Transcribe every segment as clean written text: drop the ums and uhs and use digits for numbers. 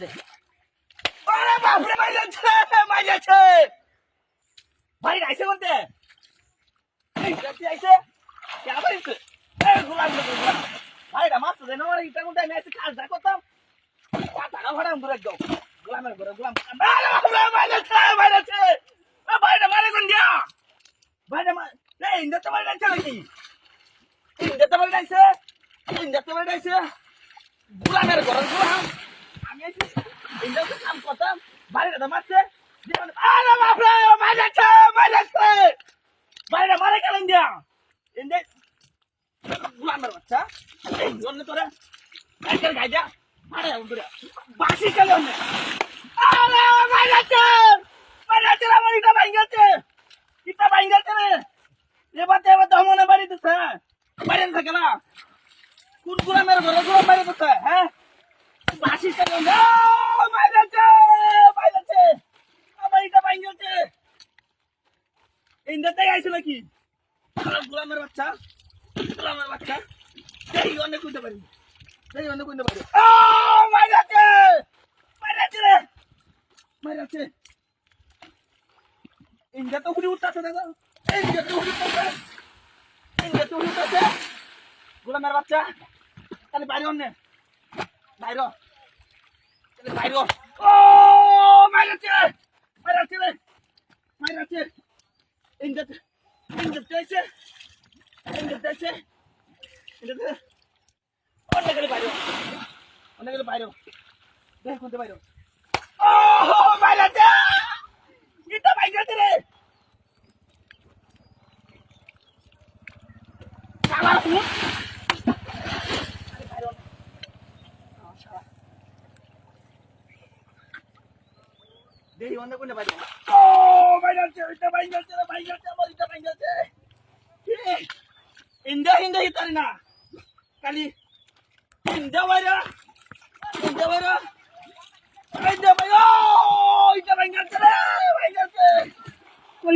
দে আরে বাপ রে মাইলেছে ভাই আইছে কোনতে এই রাতে আইছে কে আবার আইছে এই গোলাম ভাই রা মাছ দেন আমার ইটা কোনতে আমি আইছে কাজ দা করতাম টাকা ভাড়া দূরে যাও গোলামের ঘরে গোলাম আরে বাপ রে মাইলেছে ভাই রা মারে কোন দিয়া ভাই রা এই ইন্দা তো মারে আইছে নাকি ইন্দা তো মারে আইছে গোলামের ঘরে গোলাম আমি আইছি ইন্দা তো কাম করতাম ভাই রা মারছে আরে বাপ রে মাইলেছে ভাই রা মারে কেন দিয়া ইন্দা গোলামের বাচ্চা এই জন্য তোরা একটা গাইজা আরে উড়া বাসি চলে না আরে মাইলেছে আমার ইটা ভাঙছে রে এবার দমনে বাড়ি দিছে বাইরে থাকে না কোন গোলামের ঘরে গোলাম বাড়ি দিছে হ্যাঁ বাসি চলে না মাইলেছে আমার ইটা ভাঙছে ইন্দাতে আইছে নাকি গোলামের বাচ্চা এই অনেক কইতে পারি ও মাইলেছে ইন্দা তো হুড়ি উঠতাছে দাদা ইন্দা তো হুড়ি উঠতাছে গোলামের বাচ্চা তাহলে বাইরে অন্য বাইরে ও মাইলেছে ইন্দা আইছে অনেক বাইরে দেখ কোনতে বাইরে ও মাইলেছে ইটা ভাঙছে রে শালা হুট দেই অন্য কোনে বাইরে ও ভাঙছে ইটা ভাঙছে আমার ইটা ভাঙছে ইন্দা হিতারি না কালি ইন্দা বাইরে ইটা ভাঙছে রে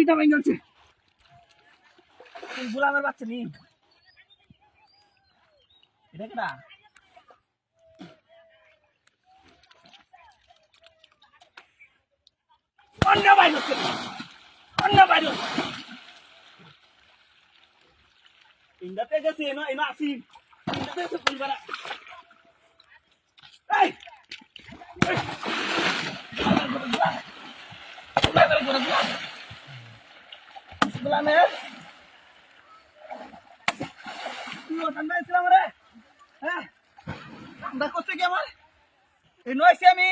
ইটা ভাঙছে গোলামের বাচ্চা নি এটা কেনা অন্য বাইরে ইন্দাতে গেছে এনা আসি ইন্দাতে গেছে পরিবার এই গোলামে তুই ঠান্ডা ছিলাম রে হ্যাঁ ঠান্ডা করছে কি আমার এই নয়সে আমি